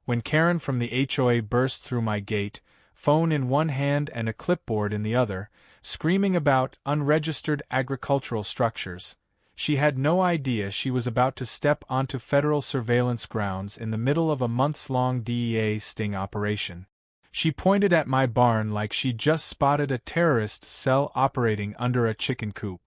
when Karen from the HOA burst through my gate, phone in one hand and a clipboard in the other, screaming about unregistered agricultural structures. She had no idea she was about to step onto federal surveillance grounds in the middle of a months-long DEA sting operation. She pointed at my barn like she'd just spotted a terrorist cell operating under a chicken coop.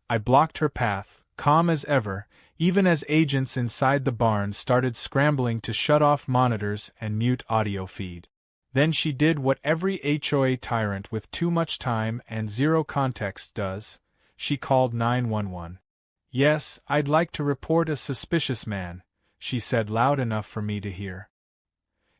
I blocked her path, calm as ever, even as agents inside the barn started scrambling to shut off monitors and mute audio feed. Then she did what every HOA tyrant with too much time and zero context does. She called 911. "Yes, I'd like to report a suspicious man," she said loud enough for me to hear.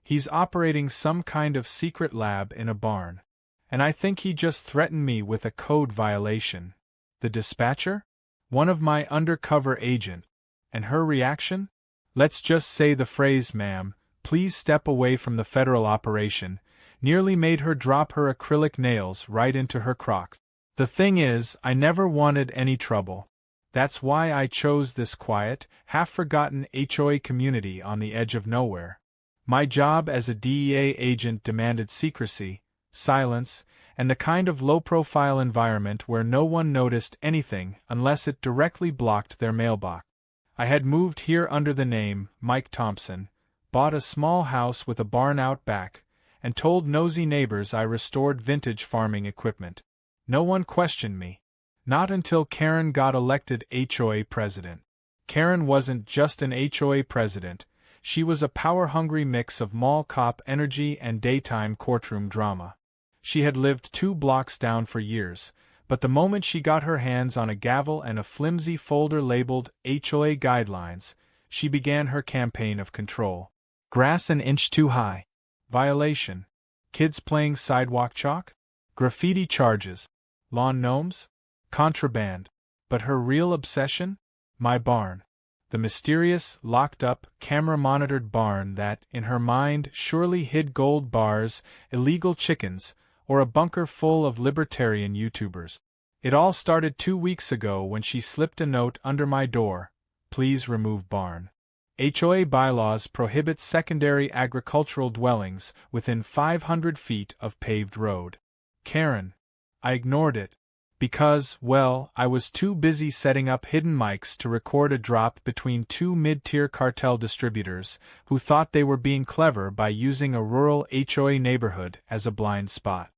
"He's operating some kind of secret lab in a barn. And I think he just threatened me with a code violation." The dispatcher? One of my undercover agent. And her reaction? "Let's just say the phrase, ma'am, please step away from the federal operation," nearly made her drop her acrylic nails right into her crock. The thing is, I never wanted any trouble. That's why I chose this quiet, half-forgotten HOA community on the edge of nowhere. My job as a DEA agent demanded secrecy, silence, and the kind of low-profile environment where no one noticed anything unless it directly blocked their mailbox. I had moved here under the name Mike Thompson, bought a small house with a barn out back, and told nosy neighbors I restored vintage farming equipment. No one questioned me. Not until Karen got elected HOA president. Karen wasn't just an HOA president, she was a power-hungry mix of mall cop energy and daytime courtroom drama. She had lived 2 blocks down for years, but the moment she got her hands on a gavel and a flimsy folder labeled HOA Guidelines, she began her campaign of control. Grass an inch too high. Violation. Kids playing sidewalk chalk? Graffiti charges. Lawn gnomes? Contraband. But her real obsession? My barn. The mysterious, locked-up, camera-monitored barn that, in her mind, surely hid gold bars, illegal chickens, or a bunker full of libertarian YouTubers. It all started 2 weeks ago when she slipped a note under my door, "Please remove barn." HOA bylaws prohibit secondary agricultural dwellings within 500 feet of paved road. Karen. I ignored it. Because, well, I was too busy setting up hidden mics to record a drop between 2 mid-tier cartel distributors who thought they were being clever by using a rural HOA neighborhood as a blind spot.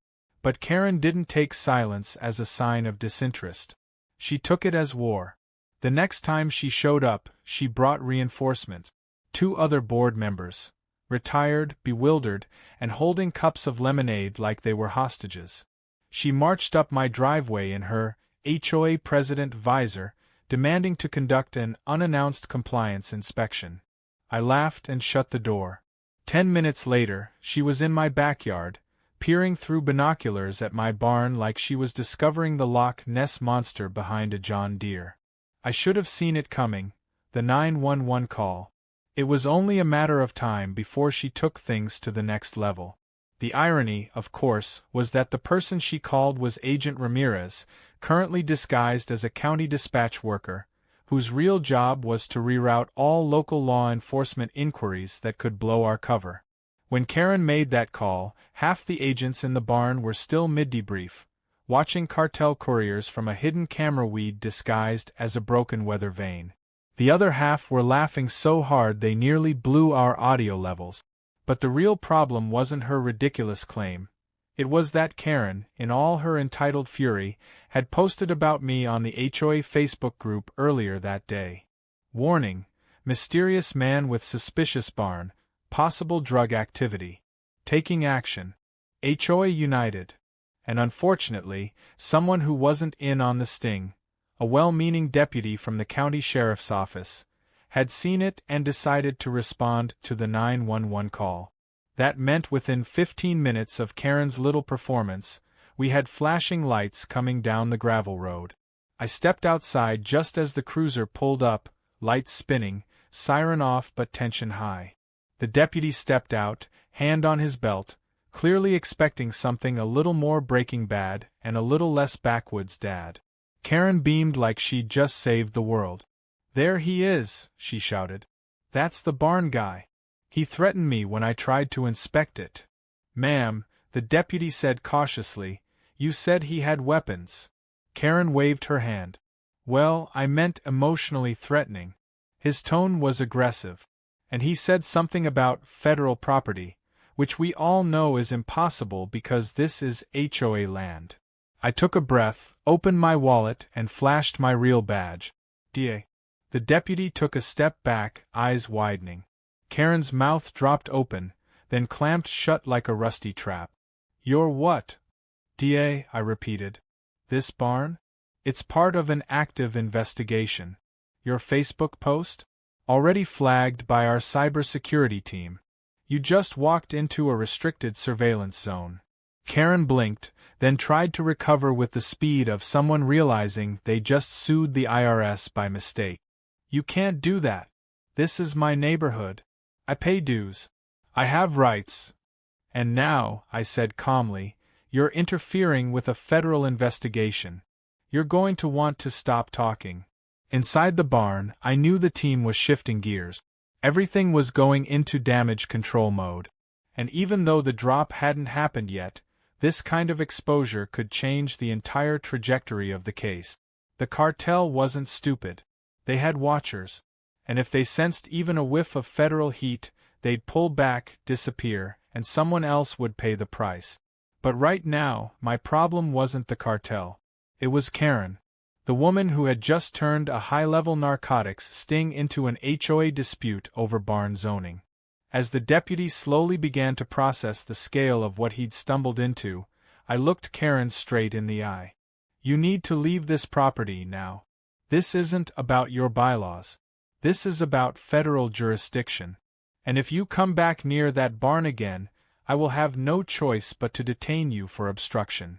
But Karen didn't take silence as a sign of disinterest. She took it as war. The next time she showed up, she brought reinforcements. 2 other board members, retired, bewildered, and holding cups of lemonade like they were hostages. She marched up my driveway in her HOA president visor, demanding to conduct an unannounced compliance inspection. I laughed and shut the door. 10 minutes later, she was in my backyard, peering through binoculars at my barn like she was discovering the Loch Ness monster behind a John Deere. I should have seen it coming, the 911 call. It was only a matter of time before she took things to the next level. The irony, of course, was that the person she called was Agent Ramirez, currently disguised as a county dispatch worker, whose real job was to reroute all local law enforcement inquiries that could blow our cover. When Karen made that call, half the agents in the barn were still mid-debrief, watching cartel couriers from a hidden camera weed disguised as a broken weather vane. The other half were laughing so hard they nearly blew our audio levels. But the real problem wasn't her ridiculous claim. It was that Karen, in all her entitled fury, had posted about me on the HOA Facebook group earlier that day. Warning: mysterious man with suspicious barn, possible drug activity. Taking action. HOA United. And unfortunately, someone who wasn't in on the sting, a well-meaning deputy from the county sheriff's office, had seen it and decided to respond to the 911 call. That meant within 15 minutes of Karen's little performance, we had flashing lights coming down the gravel road. I stepped outside just as the cruiser pulled up, lights spinning, siren off but tension high. The deputy stepped out, hand on his belt, clearly expecting something a little more Breaking Bad and a little less backwoods dad. Karen beamed like she'd just saved the world. "There he is," she shouted. "That's the barn guy. He threatened me when I tried to inspect it. Ma'am, the deputy said cautiously, you said he had weapons. Karen waved her hand. Well, I meant emotionally threatening. His tone was aggressive. And he said something about federal property, which we all know is impossible because this is HOA land. I took a breath, opened my wallet, and flashed my real badge. DEA. The deputy took a step back, eyes widening. Karen's mouth dropped open, then clamped shut like a rusty trap. You're what? DEA, I repeated. This barn? It's part of an active investigation. Your Facebook post? Already flagged by our cybersecurity team. You just walked into a restricted surveillance zone. Karen blinked, then tried to recover with the speed of someone realizing they just sued the IRS by mistake. You can't do that. This is my neighborhood. I pay dues. I have rights. And now, I said calmly, you're interfering with a federal investigation. You're going to want to stop talking. Inside the barn, I knew the team was shifting gears. Everything was going into damage control mode. And even though the drop hadn't happened yet, this kind of exposure could change the entire trajectory of the case. The cartel wasn't stupid. They had watchers. And if they sensed even a whiff of federal heat, they'd pull back, disappear, and someone else would pay the price. But right now, my problem wasn't the cartel. It was Karen. The woman who had just turned a high-level narcotics sting into an HOA dispute over barn zoning. As the deputy slowly began to process the scale of what he'd stumbled into, I looked Karen straight in the eye. You need to leave this property now. This isn't about your bylaws. This is about federal jurisdiction. And if you come back near that barn again, I will have no choice but to detain you for obstruction.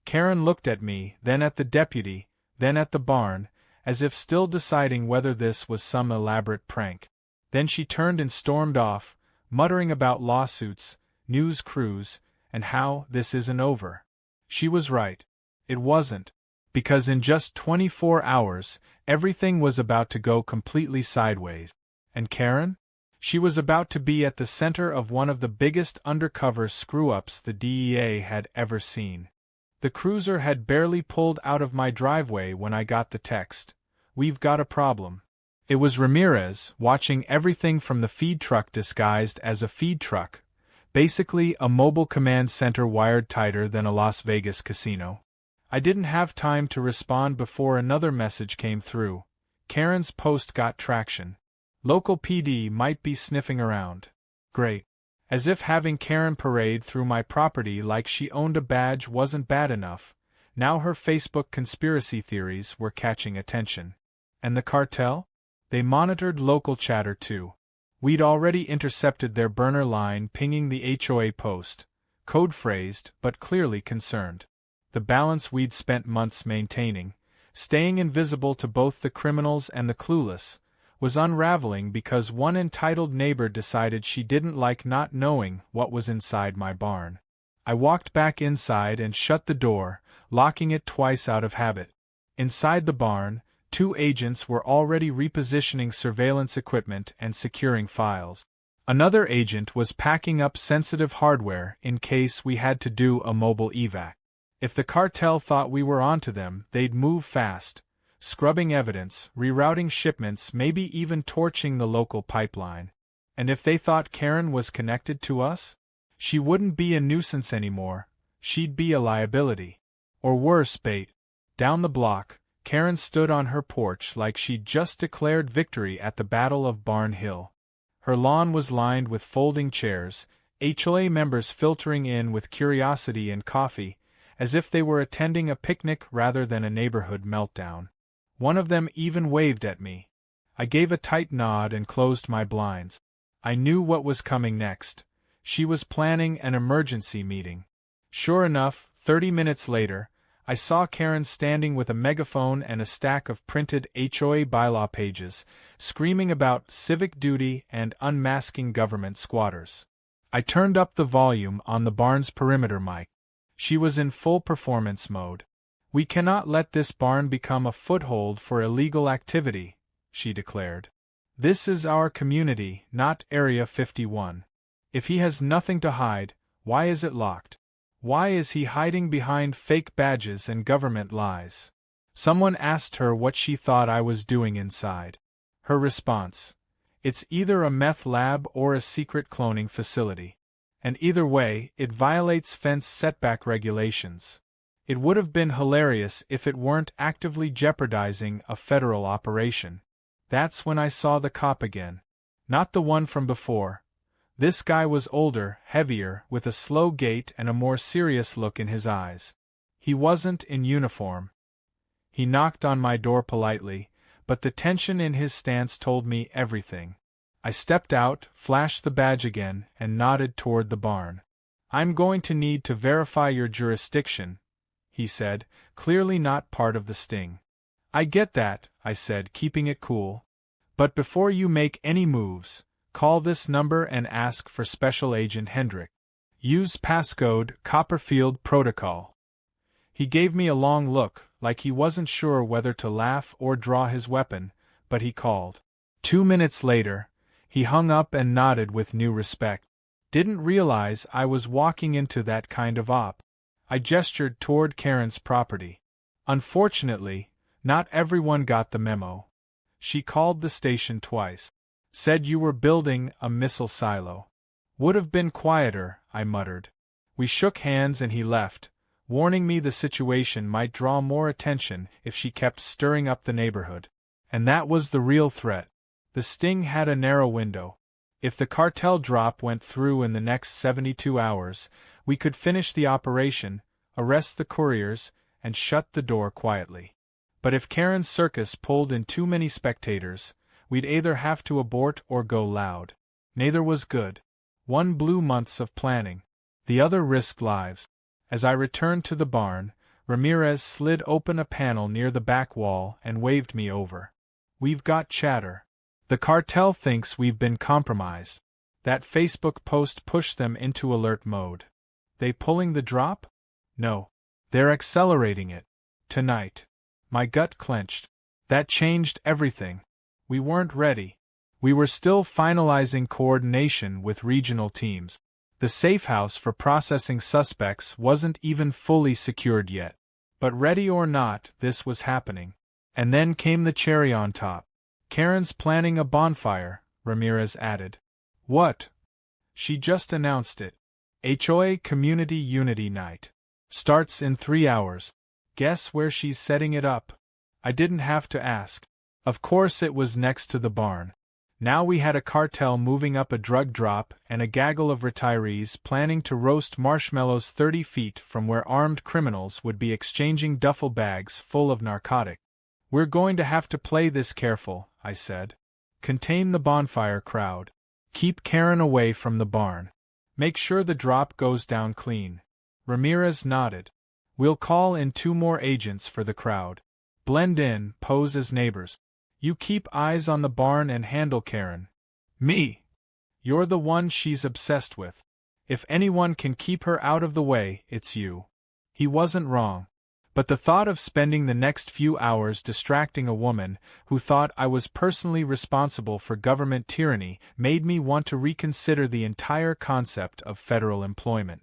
Karen looked at me, then at the deputy, then at the barn, as if still deciding whether this was some elaborate prank. Then she turned and stormed off, muttering about lawsuits, news crews, and how this isn't over. She was right. It wasn't. Because in just 24 hours, everything was about to go completely sideways. And Karen? She was about to be at the center of one of the biggest undercover screw-ups the DEA had ever seen. The cruiser had barely pulled out of my driveway when I got the text. We've got a problem. It was Ramirez, watching everything from the feed truck disguised as a feed truck, basically a mobile command center wired tighter than a Las Vegas casino. I didn't have time to respond before another message came through. Karen's post got traction. Local PD might be sniffing around. Great. As if having Karen parade through my property like she owned a badge wasn't bad enough, now her Facebook conspiracy theories were catching attention. And the cartel? They monitored local chatter too. We'd already intercepted their burner line pinging the HOA post, code-phrased but clearly concerned. The balance we'd spent months maintaining, staying invisible to both the criminals and the clueless, was unraveling because one entitled neighbor decided she didn't like not knowing what was inside my barn. I walked back inside and shut the door, locking it twice out of habit. Inside the barn, 2 agents were already repositioning surveillance equipment and securing files. Another agent was packing up sensitive hardware in case we had to do a mobile evac. If the cartel thought we were onto them, they'd move fast, scrubbing evidence, rerouting shipments, maybe even torching the local pipeline. And if they thought Karen was connected to us, she wouldn't be a nuisance anymore, she'd be a liability. Or worse, bait. Down the block, Karen stood on her porch like she'd just declared victory at the Battle of Barn Hill. Her lawn was lined with folding chairs, HOA members filtering in with curiosity and coffee, as if they were attending a picnic rather than a neighborhood meltdown. One of them even waved at me. I gave a tight nod and closed my blinds. I knew what was coming next. She was planning an emergency meeting. Sure enough, 30 minutes later, I saw Karen standing with a megaphone and a stack of printed HOA bylaw pages, screaming about civic duty and unmasking government squatters. I turned up the volume on the barn's perimeter mic. She was in full performance mode. "We cannot let this barn become a foothold for illegal activity," she declared. This is our community, not Area 51. If he has nothing to hide, why is it locked? Why is he hiding behind fake badges and government lies? Someone asked her what she thought I was doing inside. Her response: it's either a meth lab or a secret cloning facility. And either way, it violates fence setback regulations. It would have been hilarious if it weren't actively jeopardizing a federal operation. That's when I saw the cop again. Not the one from before. This guy was older, heavier, with a slow gait and a more serious look in his eyes. He wasn't in uniform. He knocked on my door politely, but the tension in his stance told me everything. I stepped out, flashed the badge again, and nodded toward the barn. I'm going to need to verify your jurisdiction, he said, clearly not part of the sting. I get that, I said, keeping it cool. But before you make any moves, call this number and ask for Special Agent Hendrick. Use passcode Copperfield Protocol. He gave me a long look, like he wasn't sure whether to laugh or draw his weapon, but he called. 2 minutes later, he hung up and nodded with new respect. Didn't realize I was walking into that kind of op. I gestured toward Karen's property. Unfortunately, not everyone got the memo. She called the station twice. Said you were building a missile silo. Would have been quieter, I muttered. We shook hands and he left, warning me the situation might draw more attention if she kept stirring up the neighborhood. And that was the real threat. The sting had a narrow window. If the cartel drop went through in the next 72 hours, we could finish the operation, arrest the couriers, and shut the door quietly. But if Karen's circus pulled in too many spectators, we'd either have to abort or go loud. Neither was good. One blew months of planning. The other risked lives. As I returned to the barn, Ramirez slid open a panel near the back wall and waved me over. We've got chatter. The cartel thinks we've been compromised. That Facebook post pushed them into alert mode. They pulling the drop? No. They're accelerating it. Tonight. My gut clenched. That changed everything. We weren't ready. We were still finalizing coordination with regional teams. The safe house for processing suspects wasn't even fully secured yet. But ready or not, this was happening. And then came the cherry on top. Karen's planning a bonfire, Ramirez added. What? She just announced it. HOA Community Unity Night. Starts in 3 hours. Guess where she's setting it up? I didn't have to ask. Of course it was next to the barn. Now we had a cartel moving up a drug drop and a gaggle of retirees planning to roast marshmallows 30 feet from where armed criminals would be exchanging duffel bags full of narcotic. We're going to have to play this careful, I said. Contain the bonfire crowd. Keep Karen away from the barn. Make sure the drop goes down clean. Ramirez nodded. We'll call in 2 more agents for the crowd. Blend in, pose as neighbors. You keep eyes on the barn and handle Karen. Me. You're the one she's obsessed with. If anyone can keep her out of the way, it's you. He wasn't wrong. But the thought of spending the next few hours distracting a woman who thought I was personally responsible for government tyranny made me want to reconsider the entire concept of federal employment.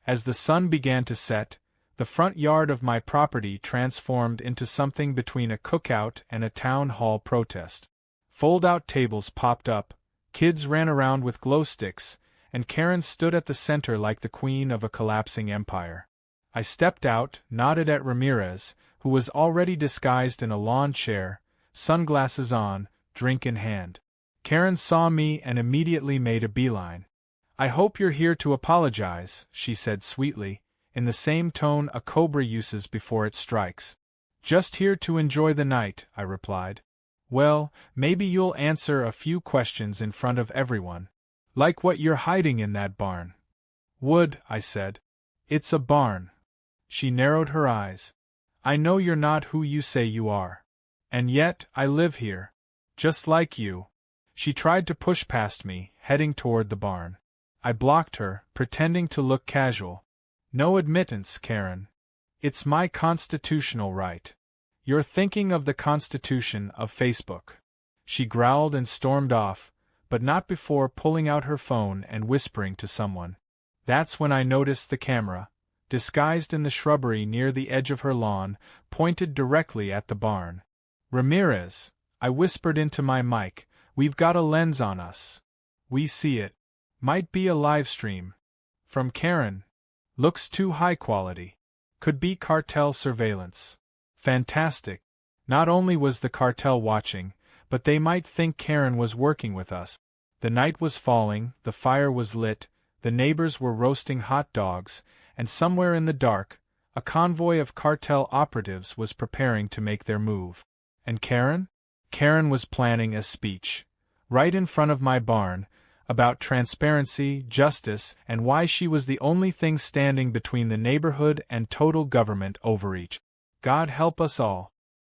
As the sun began to set, the front yard of my property transformed into something between a cookout and a town hall protest. Fold-out tables popped up, kids ran around with glow sticks, and Karen stood at the center like the queen of a collapsing empire. I stepped out, nodded at Ramirez, who was already disguised in a lawn chair, sunglasses on, drink in hand. Karen saw me and immediately made a beeline. I hope you're here to apologize, she said sweetly, in the same tone a cobra uses before it strikes. Just here to enjoy the night, I replied. Well, maybe you'll answer a few questions in front of everyone. Like what you're hiding in that barn. Would, I said. It's a barn. She narrowed her eyes. I know you're not who you say you are. And yet, I live here. Just like you. She tried to push past me, heading toward the barn. I blocked her, pretending to look casual. No admittance, Karen. It's my constitutional right. You're thinking of the Constitution of Facebook. She growled and stormed off, but not before pulling out her phone and whispering to someone. That's when I noticed the camera, disguised in the shrubbery near the edge of her lawn, pointed directly at the barn. "Ramirez," I whispered into my mic, "we've got a lens on us. We see it. Might be a live stream. From Karen. Looks too high quality. Could be cartel surveillance." Fantastic. Not only was the cartel watching, but they might think Karen was working with us. The night was falling, the fire was lit, the neighbors were roasting hot dogs, and somewhere in the dark, a convoy of cartel operatives was preparing to make their move. And Karen? Karen was planning a speech, right in front of my barn, about transparency, justice, and why she was the only thing standing between the neighborhood and total government overreach. God help us all.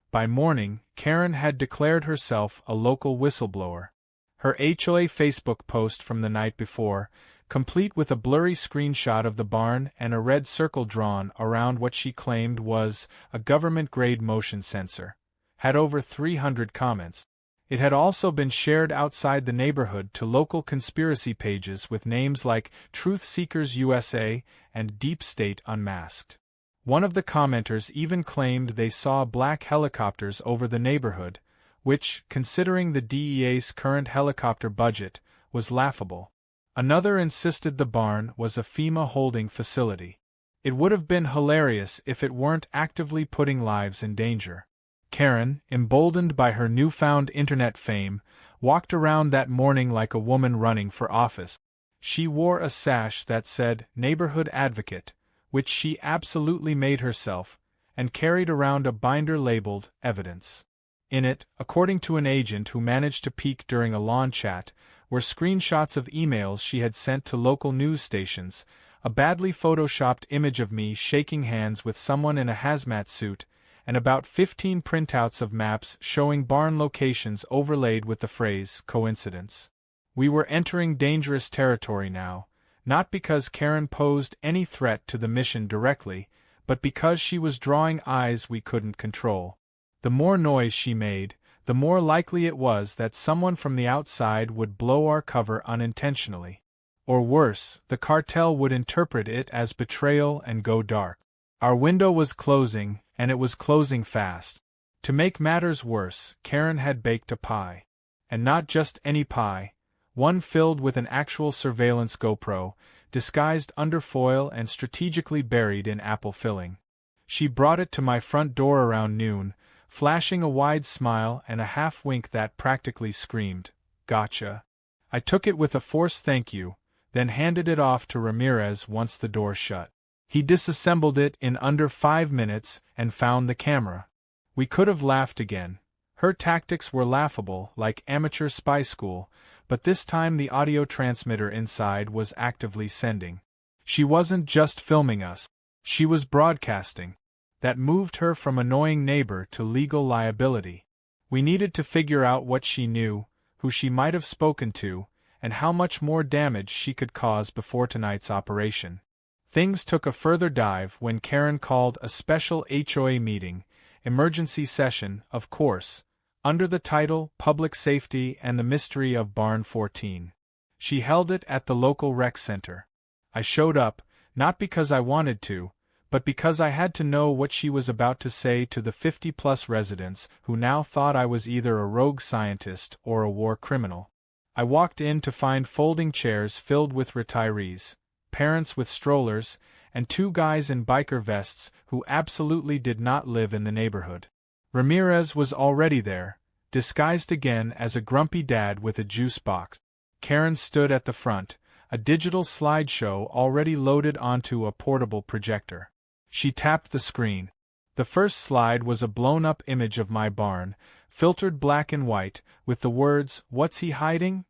By morning, Karen had declared herself a local whistleblower. Her HOA Facebook post from the night before, complete with a blurry screenshot of the barn and a red circle drawn around what she claimed was a government-grade motion sensor, had over 300 comments. It had also been shared outside the neighborhood to local conspiracy pages with names like Truth Seekers USA and Deep State Unmasked. One of the commenters even claimed they saw black helicopters over the neighborhood, which, considering the DEA's current helicopter budget, was laughable. Another insisted the barn was a FEMA holding facility. It would have been hilarious if it weren't actively putting lives in danger. Karen, emboldened by her newfound internet fame, walked around that morning like a woman running for office. She wore a sash that said "Neighborhood Advocate," which she absolutely made herself, and carried around a binder labeled "Evidence." In it, according to an agent who managed to peek during a lawn chat, were screenshots of emails she had sent to local news stations, a badly photoshopped image of me shaking hands with someone in a hazmat suit, and about 15 printouts of maps showing barn locations overlaid with the phrase "coincidence." We were entering dangerous territory now, not because Karen posed any threat to the mission directly, but because she was drawing eyes we couldn't control. The more noise she made, the more likely it was that someone from the outside would blow our cover unintentionally. Or worse, the cartel would interpret it as betrayal and go dark. Our window was closing, and it was closing fast. To make matters worse, Karen had baked a pie. And not just any pie, one filled with an actual surveillance GoPro, disguised under foil and strategically buried in apple filling. She brought it to my front door around noon, flashing a wide smile and a half-wink that practically screamed, "Gotcha." I took it with a forced thank you, then handed it off to Ramirez once the door shut. He disassembled it in under 5 minutes and found the camera. We could have laughed again. Her tactics were laughable, like amateur spy school, but this time the audio transmitter inside was actively sending. She wasn't just filming us, she was broadcasting. That moved her from annoying neighbor to legal liability. We needed to figure out what she knew, who she might have spoken to, and how much more damage she could cause before tonight's operation. Things took a further dive when Karen called a special HOA meeting, emergency session, of course, under the title Public Safety and the Mystery of Barn 14. She held it at the local rec center. I showed up, not because I wanted to, but because I had to know what she was about to say to the 50-plus residents who now thought I was either a rogue scientist or a war criminal. I walked in to find folding chairs filled with retirees, parents with strollers, and 2 guys in biker vests who absolutely did not live in the neighborhood. Ramirez was already there, disguised again as a grumpy dad with a juice box. Karen stood at the front, a digital slideshow already loaded onto a portable projector. She tapped the screen. The first slide was a blown-up image of my barn, filtered black and white, with the words, "What's he hiding?"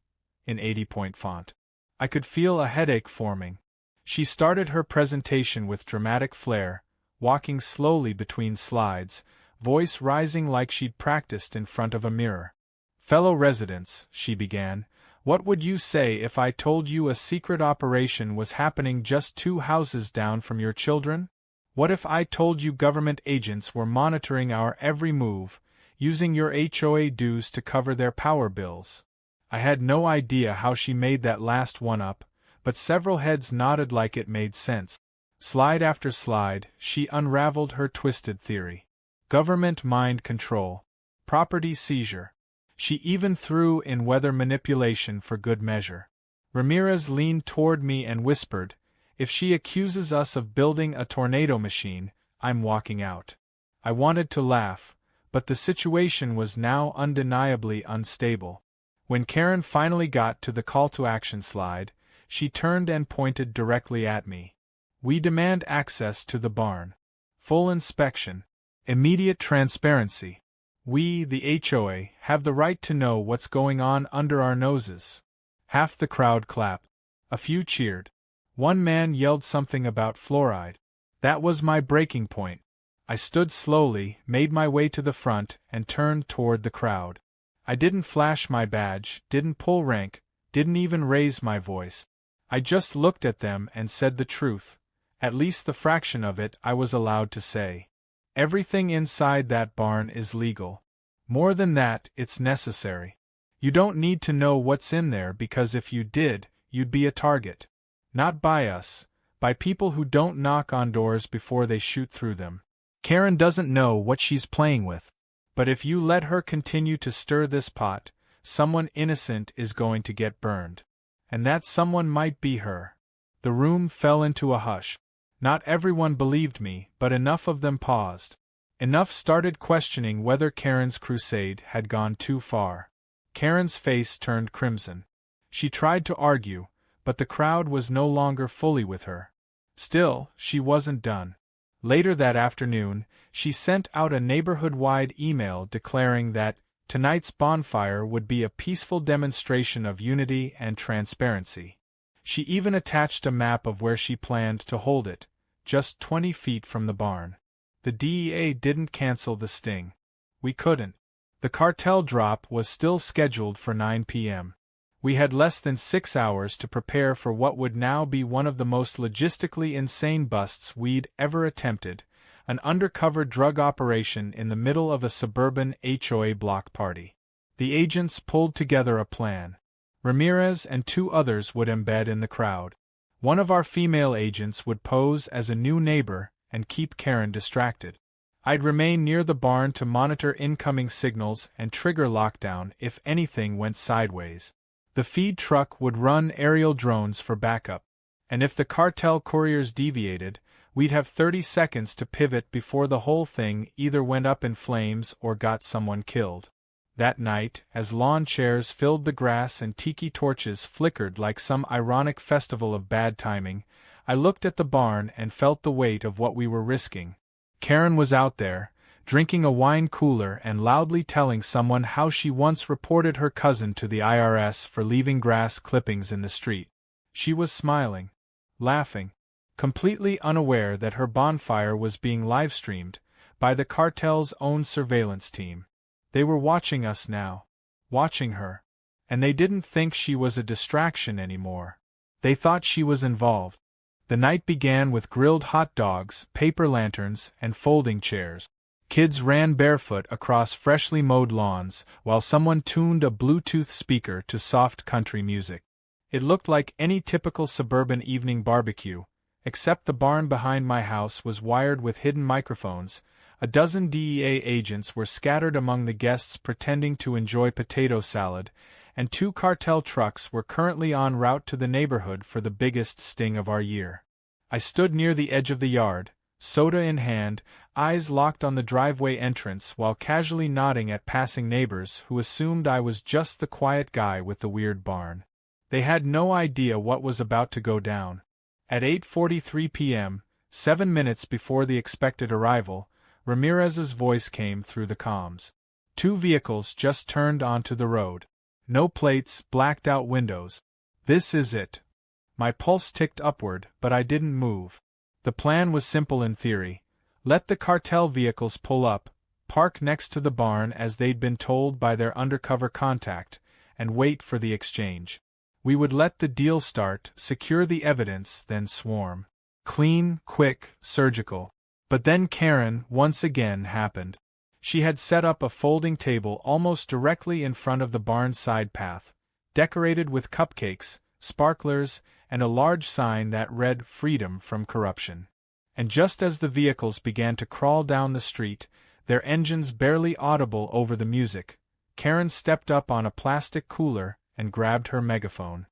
in 80-point font. I could feel a headache forming. She started her presentation with dramatic flair, walking slowly between slides, voice rising like she'd practiced in front of a mirror. "Fellow residents," she began, "what would you say if I told you a secret operation was happening just 2 houses down from your children? What if I told you government agents were monitoring our every move, using your HOA dues to cover their power bills. I had no idea how she made that last one up, but several heads nodded like it made sense. Slide after slide, she unraveled her twisted theory. Government mind control. Property seizure. She even threw in weather manipulation for good measure. Ramirez leaned toward me and whispered, "If she accuses us of building a tornado machine, I'm walking out." I wanted to laugh, but the situation was now undeniably unstable. When Karen finally got to the call to action slide, she turned and pointed directly at me. "We demand access to the barn. Full inspection. Immediate transparency. We, the HOA, have the right to know what's going on under our noses." Half the crowd clapped. A few cheered. One man yelled something about fluoride. That was my breaking point. I stood slowly, made my way to the front, and turned toward the crowd. I didn't flash my badge, didn't pull rank, didn't even raise my voice. I just looked at them and said the truth, at least the fraction of it I was allowed to say. Everything inside that barn is legal. More than that, it's necessary. You don't need to know what's in there because if you did, you'd be a target. Not by us, by people who don't knock on doors before they shoot through them. Karen doesn't know what she's playing with. But if you let her continue to stir this pot, someone innocent is going to get burned. And that someone might be her. The room fell into a hush. Not everyone believed me, but enough of them paused. Enough started questioning whether Karen's crusade had gone too far. Karen's face turned crimson. She tried to argue, but the crowd was no longer fully with her. Still, she wasn't done. Later that afternoon, she sent out a neighborhood-wide email declaring that tonight's bonfire would be a peaceful demonstration of unity and transparency. She even attached a map of where she planned to hold it, just 20 feet from the barn. The DEA didn't cancel the sting. We couldn't. The cartel drop was still scheduled for 9 p.m. We had less than 6 hours to prepare for what would now be one of the most logistically insane busts we'd ever attempted, an undercover drug operation in the middle of a suburban HOA block party. The agents pulled together a plan. Ramirez and 2 others would embed in the crowd. One of our female agents would pose as a new neighbor and keep Karen distracted. I'd remain near the barn to monitor incoming signals and trigger lockdown if anything went sideways. The feed truck would run aerial drones for backup, and if the cartel couriers deviated, we'd have 30 seconds to pivot before the whole thing either went up in flames or got someone killed. That night, as lawn chairs filled the grass and tiki torches flickered like some ironic festival of bad timing, I looked at the barn and felt the weight of what we were risking. Karen was out there, drinking a wine cooler and loudly telling someone how she once reported her cousin to the IRS for leaving grass clippings in the street. She was smiling, laughing, completely unaware that her bonfire was being live-streamed by the cartel's own surveillance team. They were watching us now, watching her, and they didn't think she was a distraction anymore. They thought she was involved. The night began with grilled hot dogs, paper lanterns, and folding chairs. Kids ran barefoot across freshly mowed lawns, while someone tuned a Bluetooth speaker to soft country music. It looked like any typical suburban evening barbecue, except the barn behind my house was wired with hidden microphones. A dozen DEA agents were scattered among the guests pretending to enjoy potato salad, and 2 cartel trucks were currently en route to the neighborhood for the biggest sting of our year. I stood near the edge of the yard, soda in hand, eyes locked on the driveway entrance while casually nodding at passing neighbors who assumed I was just the quiet guy with the weird barn. They had no idea what was about to go down. At 8:43 p.m., 7 minutes before the expected arrival, Ramirez's voice came through the comms. 2 vehicles just turned onto the road. No plates, blacked-out windows. This is it. My pulse ticked upward, but I didn't move. The plan was simple in theory. Let the cartel vehicles pull up, park next to the barn as they'd been told by their undercover contact, and wait for the exchange. We would let the deal start, secure the evidence, then swarm. Clean, quick, surgical. But then Karen, once again, happened. She had set up a folding table almost directly in front of the barn's side path, decorated with cupcakes, sparklers, and a large sign that read "Freedom from Corruption." And just as the vehicles began to crawl down the street, their engines barely audible over the music, Karen stepped up on a plastic cooler and grabbed her megaphone.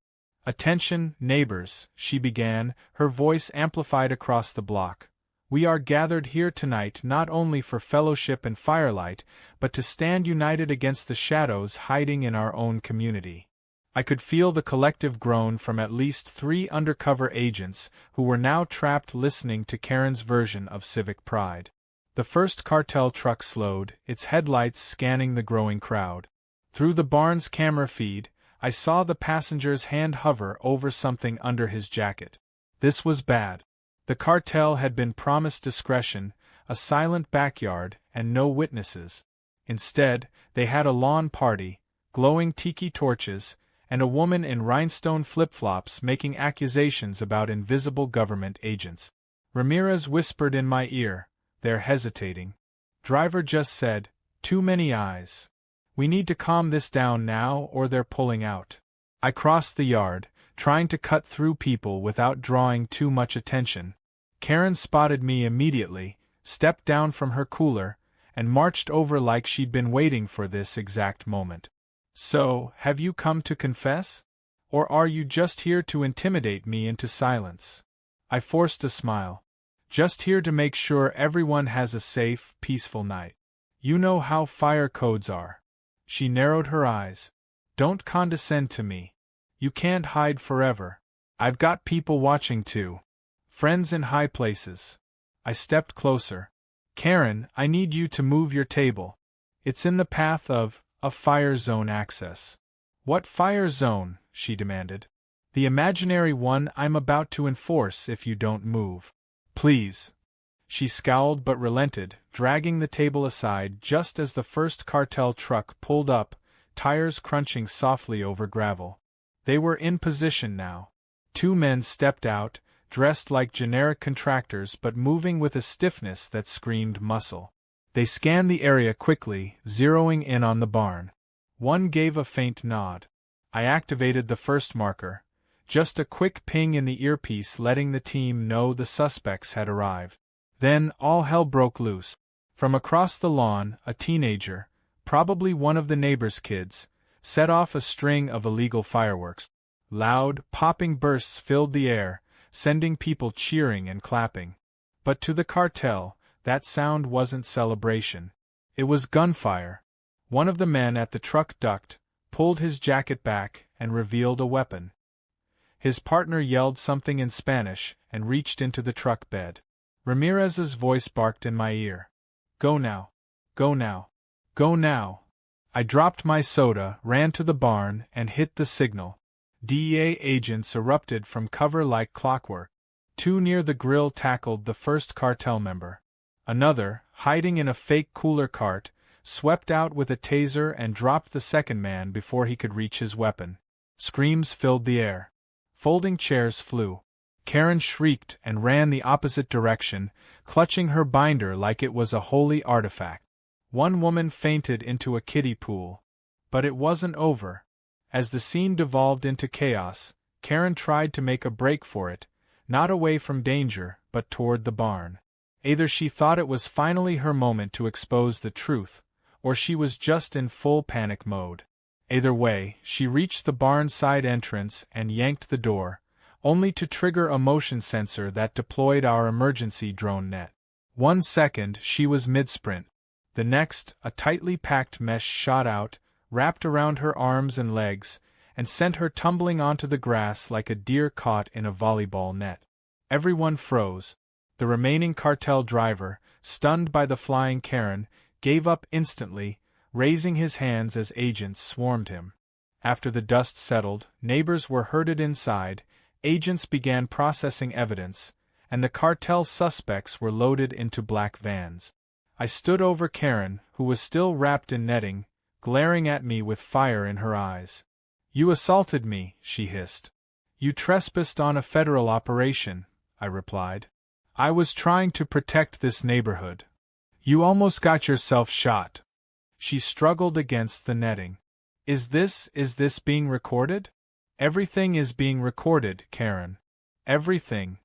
"Attention, neighbors," she began, her voice amplified across the block. "We are gathered here tonight not only for fellowship and firelight, but to stand united against the shadows hiding in our own community." I could feel the collective groan from at least 3 undercover agents who were now trapped listening to Karen's version of civic pride. The first cartel truck slowed, its headlights scanning the growing crowd. Through the barn's camera feed, I saw the passenger's hand hover over something under his jacket. This was bad. The cartel had been promised discretion, a silent backyard, and no witnesses. Instead, they had a lawn party, glowing tiki torches, and a woman in rhinestone flip-flops making accusations about invisible government agents. Ramirez whispered in my ear, "They're hesitating. Driver just said, 'Too many eyes. We need to calm this down now or they're pulling out.'" I crossed the yard, trying to cut through people without drawing too much attention. Karen spotted me immediately, stepped down from her cooler, and marched over like she'd been waiting for this exact moment. "So, have you come to confess? Or are you just here to intimidate me into silence?" I forced a smile. "Just here to make sure everyone has a safe, peaceful night. You know how fire codes are." She narrowed her eyes. "Don't condescend to me. You can't hide forever. I've got people watching too. Friends in high places." I stepped closer. "Karen, I need you to move your table. It's in the path of a fire zone access." "What fire zone?" she demanded. "The imaginary one I'm about to enforce if you don't move. Please." She scowled but relented, dragging the table aside just as the first cartel truck pulled up, tires crunching softly over gravel. They were in position now. 2 men stepped out, dressed like generic contractors but moving with a stiffness that screamed muscle. They scanned the area quickly, zeroing in on the barn. One gave a faint nod. I activated the first marker, just a quick ping in the earpiece letting the team know the suspects had arrived. Then all hell broke loose. From across the lawn, a teenager, probably one of the neighbor's kids, set off a string of illegal fireworks. Loud, popping bursts filled the air, sending people cheering and clapping. But to the cartel, that sound wasn't celebration. It was gunfire. One of the men at the truck ducked, pulled his jacket back, and revealed a weapon. His partner yelled something in Spanish and reached into the truck bed. Ramirez's voice barked in my ear. "Go now. Go now. Go now." I dropped my soda, ran to the barn, and hit the signal. DEA agents erupted from cover like clockwork. 2 near the grill tackled the first cartel member. Another, hiding in a fake cooler cart, swept out with a taser and dropped the second man before he could reach his weapon. Screams filled the air. Folding chairs flew. Karen shrieked and ran the opposite direction, clutching her binder like it was a holy artifact. One woman fainted into a kiddie pool. But it wasn't over. As the scene devolved into chaos, Karen tried to make a break for it, not away from danger, but toward the barn. Either she thought it was finally her moment to expose the truth, or she was just in full panic mode. Either way, she reached the barn side entrance and yanked the door, only to trigger a motion sensor that deployed our emergency drone net. 1 second, she was mid-sprint. The next, a tightly packed mesh shot out, wrapped around her arms and legs, and sent her tumbling onto the grass like a deer caught in a volleyball net. Everyone froze. The remaining cartel driver, stunned by the flying Karen, gave up instantly, raising his hands as agents swarmed him. After the dust settled, neighbors were herded inside, agents began processing evidence, and the cartel suspects were loaded into black vans. I stood over Karen, who was still wrapped in netting, glaring at me with fire in her eyes. "You assaulted me," she hissed. "You trespassed on a federal operation," I replied. "I was trying to protect this neighborhood." You almost got yourself shot. She struggled against the netting. Is this being recorded? Everything is being recorded, Karen. Everything.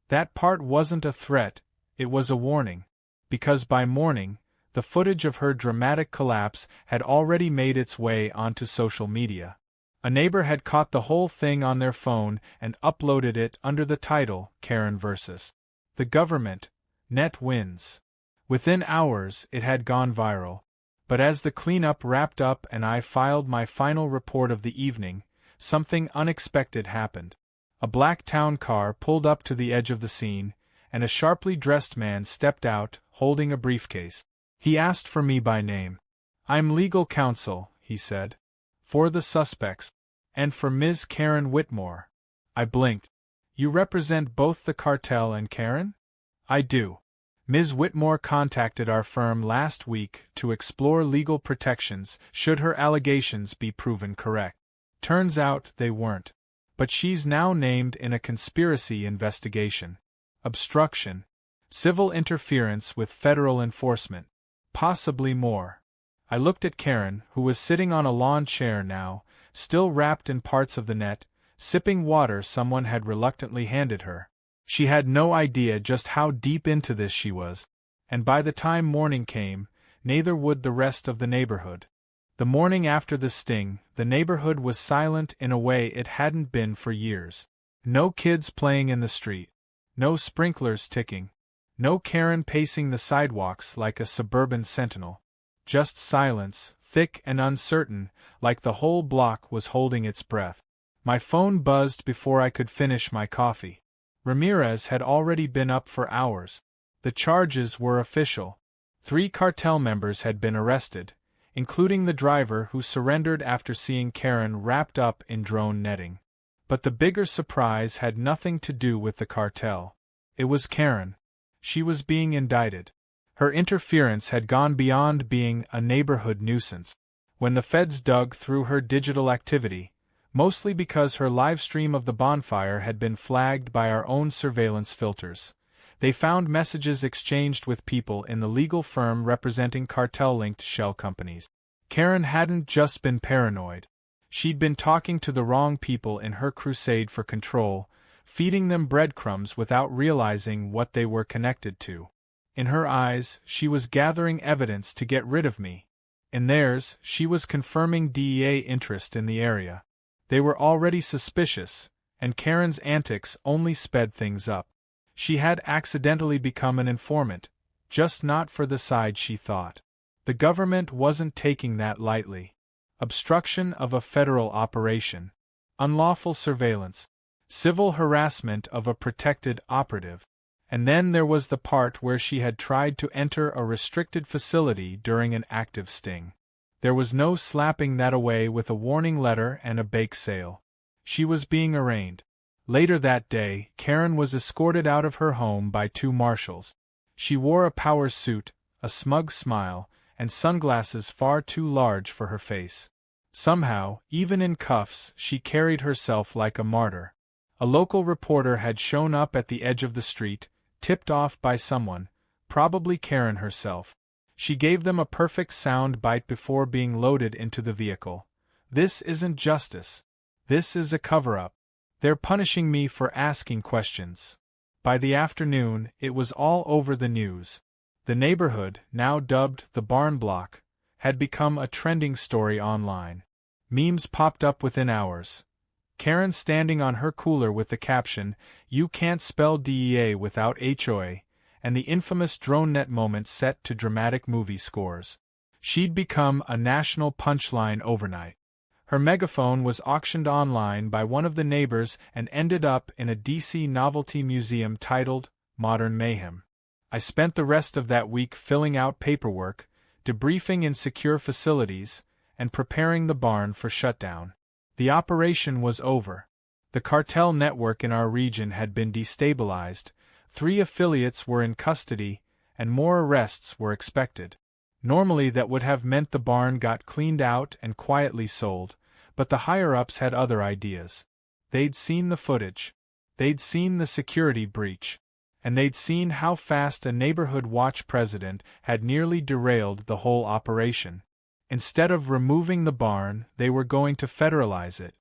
That part wasn't a threat, it was a warning. Because by morning, the footage of her dramatic collapse had already made its way onto social media. A neighbor had caught the whole thing on their phone and uploaded it under the title, Karen vs. the Government, Net Wins. Within hours, it had gone viral. But as the cleanup wrapped up and I filed my final report of the evening, something unexpected happened. A black town car pulled up to the edge of the scene, and a sharply dressed man stepped out, holding a briefcase. He asked for me by name. I'm legal counsel, he said. For the suspects. And for Ms. Karen Whitmore. I blinked. You represent both the cartel and Karen? I do. Ms. Whitmore contacted our firm last week to explore legal protections should her allegations be proven correct. Turns out they weren't. But she's now named in a conspiracy investigation. Obstruction. Civil interference with federal enforcement. Possibly more. I looked at Karen, who was sitting on a lawn chair now, still wrapped in parts of the net, sipping water someone had reluctantly handed her. She had no idea just how deep into this she was, and by the time morning came, neither would the rest of the neighborhood. The morning after the sting, the neighborhood was silent in a way it hadn't been for years. No kids playing in the street. No sprinklers ticking. No Karen pacing the sidewalks like a suburban sentinel. Just silence, thick and uncertain, like the whole block was holding its breath. My phone buzzed before I could finish my coffee. Ramirez had already been up for hours. The charges were official. 3 cartel members had been arrested, including the driver who surrendered after seeing Karen wrapped up in drone netting. But the bigger surprise had nothing to do with the cartel. It was Karen. She was being indicted. Her interference had gone beyond being a neighborhood nuisance. When the feds dug through her digital activity, mostly because her live stream of the bonfire had been flagged by our own surveillance filters, they found messages exchanged with people in the legal firm representing cartel-linked shell companies. Karen hadn't just been paranoid. She'd been talking to the wrong people in her crusade for control, feeding them breadcrumbs without realizing what they were connected to. In her eyes, she was gathering evidence to get rid of me. In theirs, she was confirming DEA interest in the area. They were already suspicious, and Karen's antics only sped things up. She had accidentally become an informant, just not for the side she thought. The government wasn't taking that lightly. Obstruction of a federal operation. Unlawful surveillance. Civil harassment of a protected operative. And then there was the part where she had tried to enter a restricted facility during an active sting. There was no slapping that away with a warning letter and a bake sale. She was being arraigned. Later that day, Karen was escorted out of her home by 2 marshals. She wore a power suit, a smug smile, and sunglasses far too large for her face. Somehow, even in cuffs, she carried herself like a martyr. A local reporter had shown up at the edge of the street, tipped off by someone, probably Karen herself. She gave them a perfect sound bite before being loaded into the vehicle. This isn't justice. This is a cover-up. They're punishing me for asking questions. By the afternoon, it was all over the news. The neighborhood, now dubbed the Barn Block, had become a trending story online. Memes popped up within hours. Karen standing on her cooler with the caption, "You can't spell DEA without HOA," and the infamous drone net moment set to dramatic movie scores. She'd become a national punchline overnight. Her megaphone was auctioned online by one of the neighbors and ended up in a DC novelty museum titled Modern Mayhem. I spent the rest of that week filling out paperwork, debriefing in secure facilities, and preparing the barn for shutdown. The operation was over. The cartel network in our region had been destabilized, 3 affiliates were in custody, and more arrests were expected. Normally that would have meant the barn got cleaned out and quietly sold, but the higher-ups had other ideas. They'd seen the footage. They'd seen the security breach. and they'd seen how fast a neighborhood watch president had nearly derailed the whole operation. Instead of removing the barn, they were going to federalize it.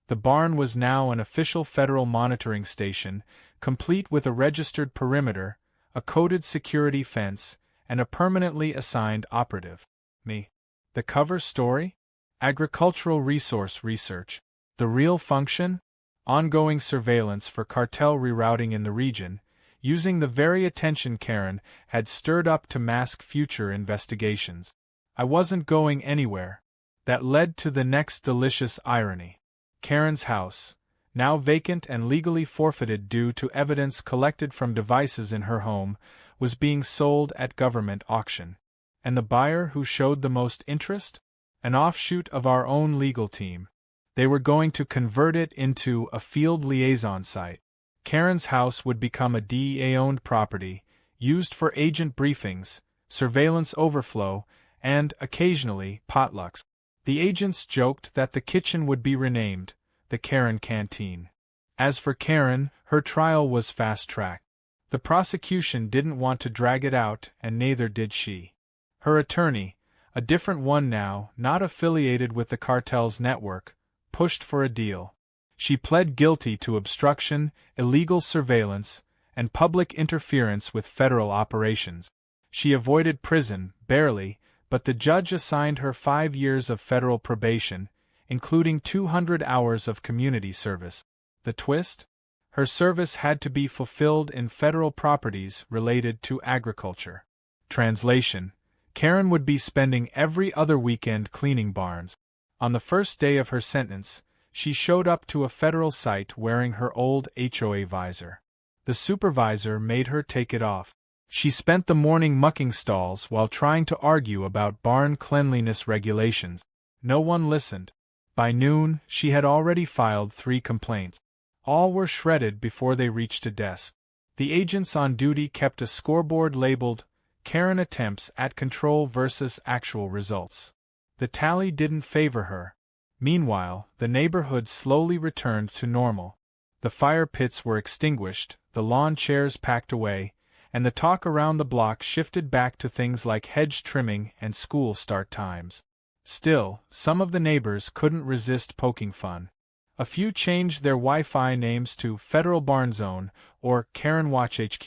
The barn was now an official federal monitoring station, complete with a registered perimeter, a coded security fence, and a permanently assigned operative. Me. The cover story? Agricultural resource research. The real function? Ongoing surveillance for cartel rerouting in the region, using the very attention Karen had stirred up to mask future investigations. I wasn't going anywhere. That led to the next delicious irony. Karen's house, now vacant and legally forfeited due to evidence collected from devices in her home, was being sold at government auction. And the buyer who showed the most interest? An offshoot of our own legal team. They were going to convert it into a field liaison site. Karen's house would become a DEA-owned property, used for agent briefings, surveillance overflow, and, occasionally, potlucks. The agents joked that the kitchen would be renamed the Karen Canteen. As for Karen, her trial was fast-tracked. The prosecution didn't want to drag it out, and neither did she. Her attorney, a different one now, not affiliated with the cartel's network, pushed for a deal. She pled guilty to obstruction, illegal surveillance, and public interference with federal operations. She avoided prison, barely, but the judge assigned her 5 years of federal probation, including 200 hours of community service. The twist? Her service had to be fulfilled in federal properties related to agriculture. Translation: Karen would be spending every other weekend cleaning barns. On the first day of her sentence, she showed up to a federal site wearing her old HOA visor. The supervisor made her take it off. She spent the morning mucking stalls while trying to argue about barn cleanliness regulations. No one listened. By noon, she had already filed 3 complaints. All were shredded before they reached a desk. The agents on duty kept a scoreboard labeled Karen Attempts at Control versus Actual Results. The tally didn't favor her. Meanwhile, the neighborhood slowly returned to normal. The fire pits were extinguished, the lawn chairs packed away, and the talk around the block shifted back to things like hedge trimming and school start times. Still, some of the neighbors couldn't resist poking fun. A few changed their Wi-Fi names to Federal Barn Zone or Karen Watch HQ.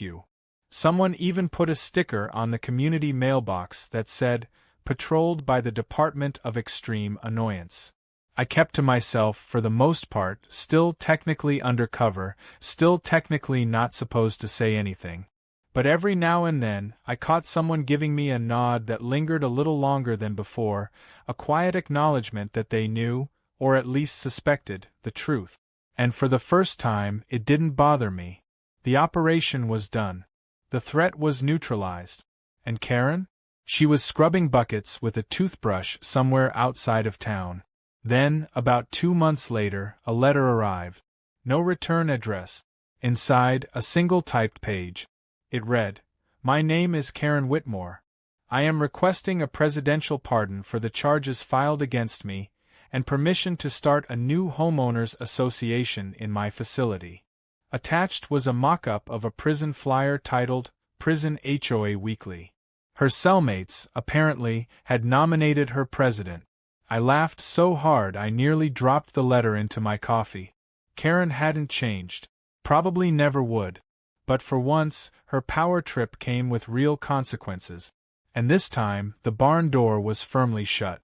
Someone even put a sticker on the community mailbox that said, "Patrolled by the Department of Extreme Annoyance." I kept to myself for the most part, still technically undercover, still technically not supposed to say anything. But every now and then, I caught someone giving me a nod that lingered a little longer than before, a quiet acknowledgement that they knew, or at least suspected, the truth. And for the first time, it didn't bother me. The operation was done. The threat was neutralized. And Karen? She was scrubbing buckets with a toothbrush somewhere outside of town. Then, about 2 months later, a letter arrived. No return address. Inside, a single typed page. It read, "My name is Karen Whitmore. I am requesting a presidential pardon for the charges filed against me, and permission to start a new homeowners association in my facility." Attached was a mock-up of a prison flyer titled, Prison HOA Weekly. Her cellmates, apparently, had nominated her president. I laughed so hard I nearly dropped the letter into my coffee. Karen hadn't changed. Probably never would. But for once, her power trip came with real consequences. And this time, the barn door was firmly shut.